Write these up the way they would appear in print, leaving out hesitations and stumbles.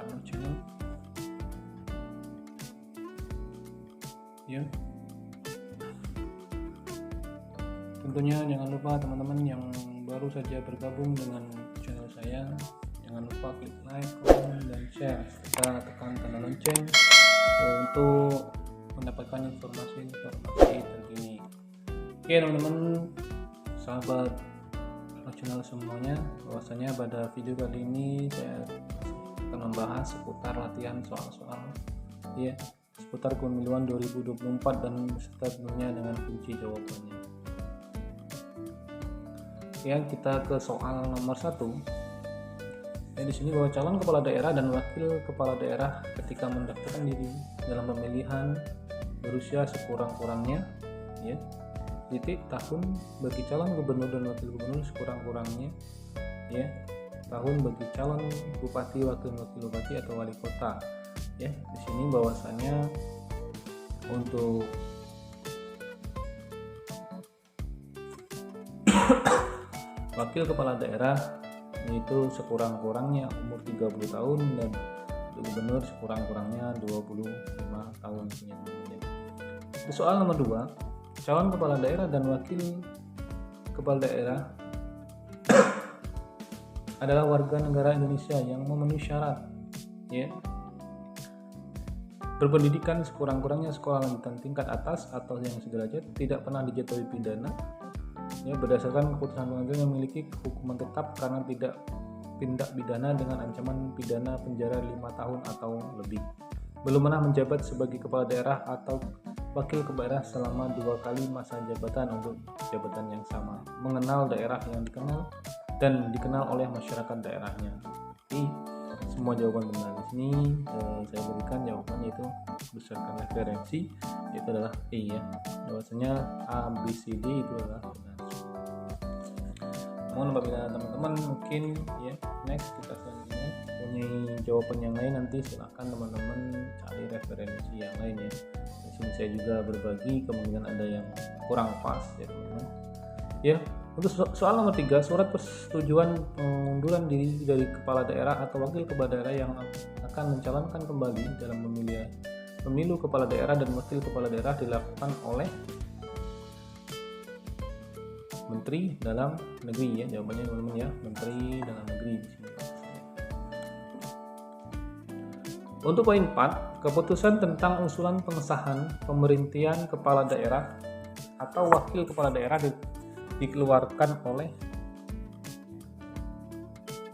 Rano Channel. Ya. Tentunya jangan lupa teman-teman yang baru saja bergabung dengan channel saya, jangan lupa klik like, komen, dan share serta tekan tanda lonceng untuk mendapatkan informasi terkini. Oke teman-teman, sahabat channel semuanya, bahwasanya pada video kali ini saya akan membahas seputar latihan soal-soal ya seputar pemilihan 2024 dan beserta tentunya dengan kunci jawabannya. Ya, kita ke soal nomor 1. Ya, di sini bahwa calon kepala daerah dan wakil kepala daerah ketika mendaftarkan diri dalam pemilihan berusia sekurang-kurangnya ya tahun bagi calon gubernur dan wakil gubernur sekurang-kurangnya ya tahun bagi calon bupati, wakil bupati atau wali kota. Ya, di sini bahwasanya untuk wakil kepala daerah yaitu sekurang-kurangnya umur 30 tahun dan gubernur sekurang-kurangnya 25 tahun. Di soal nomor 2, calon kepala daerah dan wakil kepala daerah adalah warga negara Indonesia yang memenuhi syarat ya berpendidikan sekurang-kurangnya sekolah lanjutan tingkat atas atau yang sederajat, tidak pernah dijatuhi pidana ya berdasarkan keputusan pengadilan yang memiliki hukuman tetap karena tidak tindak pidana dengan ancaman pidana penjara 5 tahun atau lebih, belum pernah menjabat sebagai kepala daerah atau wakil kepala daerah selama 2 kali masa jabatan untuk jabatan yang sama, mengenal daerah yang dikenal dan dikenal oleh masyarakat daerahnya. Jadi semua jawaban benar. Di sini saya berikan jawabannya itu berdasarkan referensi, itu adalah E ya. Bahwasanya A, B, C, D itu adalah benar. Namun apabila teman-teman mungkin ya next kita selanjutnya punya jawaban yang lain, nanti silahkan teman-teman cari referensi yang lain ya. Di sini saya juga berbagi kemungkinan ada yang kurang pas ya teman-teman. Ya, untuk soal nomor 3, surat persetujuan pengunduran diri dari kepala daerah atau wakil kepala daerah yang akan mencalonkan kembali dalam pemilu kepala daerah dan wakil kepala daerah dilakukan oleh Menteri Dalam Negeri ya, jawabannya teman-teman ya, Menteri Dalam Negeri di sini. Untuk poin 4, keputusan tentang usulan pengesahan pemberhentian kepala daerah atau wakil kepala daerah dikeluarkan oleh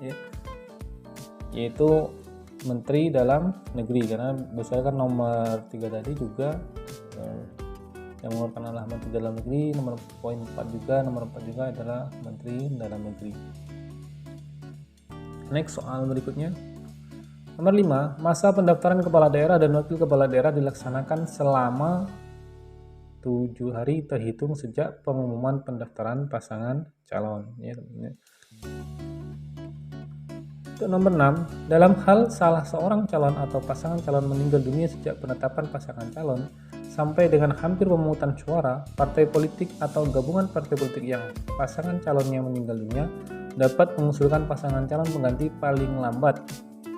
ya, yaitu Menteri Dalam Negeri, karena berdasarkan nomor 3 tadi juga yang mengeluarkan adalah Menteri Dalam Negeri. Nomor poin 4 juga, nomor 4 juga adalah Menteri Dalam Negeri. Next soal berikutnya. Nomor 5, masa pendaftaran kepala daerah dan wakil kepala daerah dilaksanakan selama 7 hari terhitung sejak pengumuman pendaftaran pasangan calon ya. Untuk nomor 6, dalam hal salah seorang calon atau pasangan calon meninggal dunia sejak penetapan pasangan calon sampai dengan hampir pemungutan suara, partai politik atau gabungan partai politik yang pasangan calonnya meninggal dunia dapat mengusulkan pasangan calon pengganti paling lambat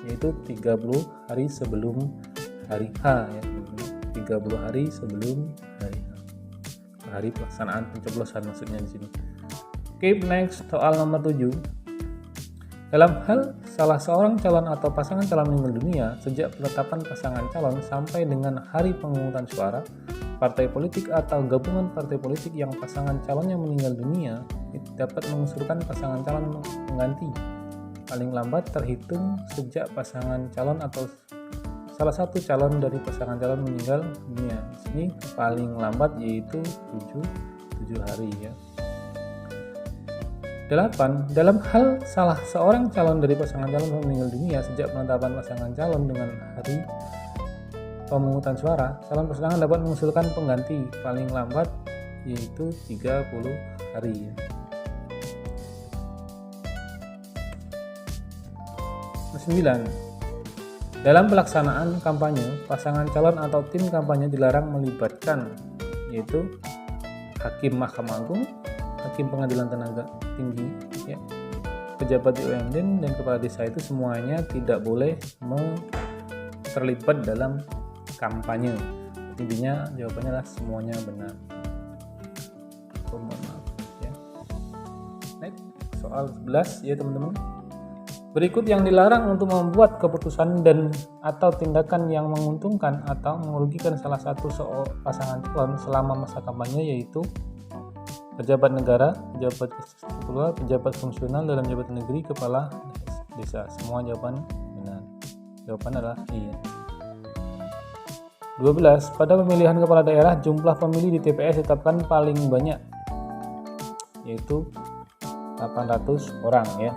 yaitu 30 hari sebelum hari H ya. 30 hari sebelum hari pelaksanaan pencoblosan maksudnya di sini. Oke, next soal nomor 7. Dalam hal salah seorang calon atau pasangan calon meninggal dunia sejak penetapan pasangan calon sampai dengan hari pemungutan suara, partai politik atau gabungan partai politik yang pasangan calonnya meninggal dunia dapat mengusulkan pasangan calon pengganti paling lambat terhitung sejak pasangan calon atau salah satu calon dari pasangan calon meninggal dunia. Di sini paling lambat yaitu 7 hari ya. 8. Dalam hal salah seorang calon dari pasangan calon meninggal dunia sejak penetapan pasangan calon dengan hari pemungutan suara, calon pasangan dapat mengusulkan pengganti paling lambat yaitu 30 hari ya. 9. Dalam pelaksanaan kampanye, pasangan calon atau tim kampanye dilarang melibatkan yaitu Hakim Mahkamah Agung, Hakim Pengadilan Tenaga Tinggi, ya, pejabat BUMN dan kepala desa itu semuanya tidak boleh terlibat dalam kampanye. Intinya jawabannya adalah semuanya benar. Mohon maaf ya. Next, soal 11 ya teman-teman. Berikut yang dilarang untuk membuat keputusan dan atau tindakan yang menguntungkan atau merugikan salah satu pasangan calon selama masa kampanye, yaitu pejabat negara, pejabat ketua, pejabat fungsional dalam jabatan negeri, kepala desa. Semua jawaban benar. Jawaban adalah iya. 12. Pada pemilihan kepala daerah, jumlah pemilih di TPS ditetapkan paling banyak, yaitu 800 orang ya.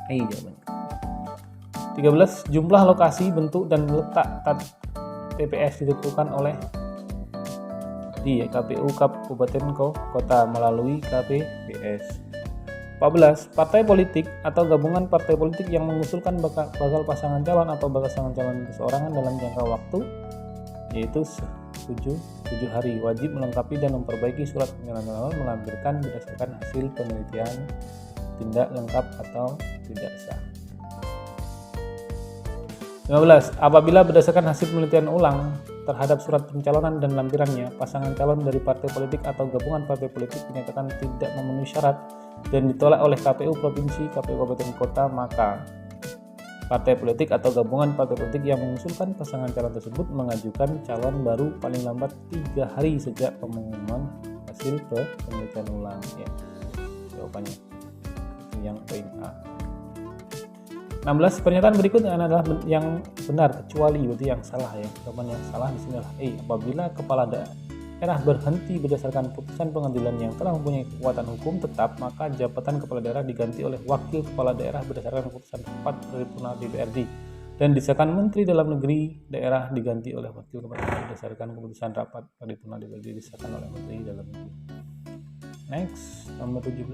Jawabannya. 13. Jumlah lokasi, bentuk, dan letak TPS ditentukan oleh di KPU Kabupaten Kota melalui KPPS. 14. Partai politik atau gabungan partai politik yang mengusulkan bakal pasangan calon atau pasangan calon perseorangan dalam jangka waktu, yaitu 7 hari, wajib melengkapi dan memperbaiki surat pencalonan melampirkan berdasarkan hasil penelitian tidak lengkap atau tidak sah. 15. Apabila berdasarkan hasil penelitian ulang terhadap surat pencalonan dan lampirannya, pasangan calon dari partai politik atau gabungan partai politik dinyatakan tidak memenuhi syarat dan ditolak oleh KPU Provinsi, KPU Kabupaten Kota, maka partai politik atau gabungan partai politik yang mengusulkan pasangan calon tersebut mengajukan calon baru paling lambat 3 hari sejak pengumuman hasil penelitian ulang ya. Jawabannya yang poin A. 16. Pernyataan berikut adalah yang benar kecuali berarti yang salah ya. Jawaban yang salah di sini adalah apabila kepala daerah berhenti berdasarkan putusan pengadilan yang telah mempunyai kekuatan hukum tetap, maka jabatan kepala daerah diganti oleh wakil kepala daerah berdasarkan keputusan rapat paripurna DPRD, dan disahkan menteri dalam negeri daerah diganti oleh wakil kepala daerah berdasarkan keputusan rapat paripurna DPRD disahkan oleh menteri dalam negeri. Next, nomor 17.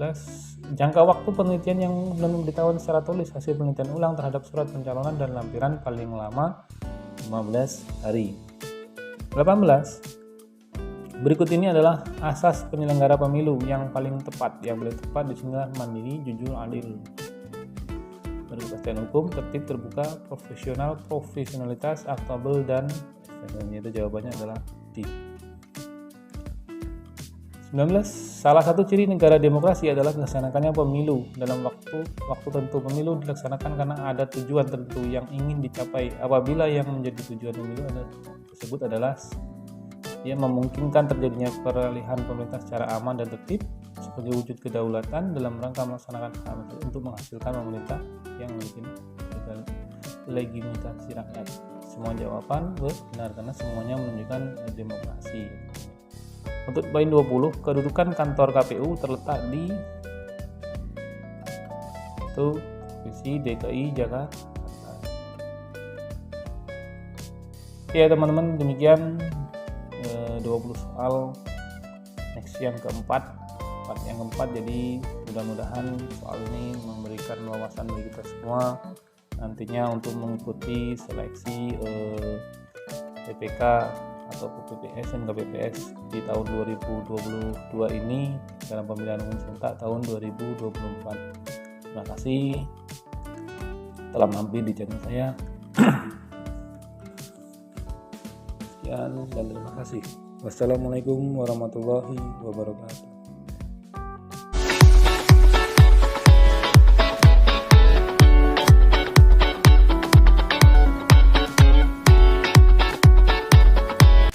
Jangka waktu penelitian yang belum diberitahukan secara tulis hasil penelitian ulang terhadap surat pencalonan dan lampiran paling lama 15 hari. 18. Berikut ini adalah asas penyelenggara pemilu yang paling tepat. Yang paling tepat di sini adalah mandiri, jujur, adil, berkepastian hukum, tertib, terbuka, profesional, profesionalitas, akuntabel, dan itu jawabannya adalah D. 19. Salah satu ciri negara demokrasi adalah dilaksanakannya pemilu dalam waktu tentu. Pemilu dilaksanakan karena ada tujuan tertentu yang ingin dicapai. Apabila yang menjadi tujuan pemilu tersebut adalah memungkinkan terjadinya peralihan pemerintah secara aman dan tertib sebagai wujud kedaulatan dalam rangka melaksanakan hal itu untuk menghasilkan pemerintah yang memiliki legitimitas rakyat. Semua jawaban benar karena semuanya menunjukkan demokrasi. Untuk poin 20, kedudukan kantor KPU terletak di Provinsi DKI Jakarta. Ya teman-teman, demikian 20 soal. Next yang keempat, jadi mudah-mudahan soal ini memberikan wawasan bagi kita semua nantinya untuk mengikuti seleksi PPK atau PPS dan KPPS di tahun 2022 ini dalam pemilihan umum serentak tahun 2024. Terima kasih telah mampir di channel saya. Sekian dan terima kasih. Wassalamualaikum warahmatullahi wabarakatuh.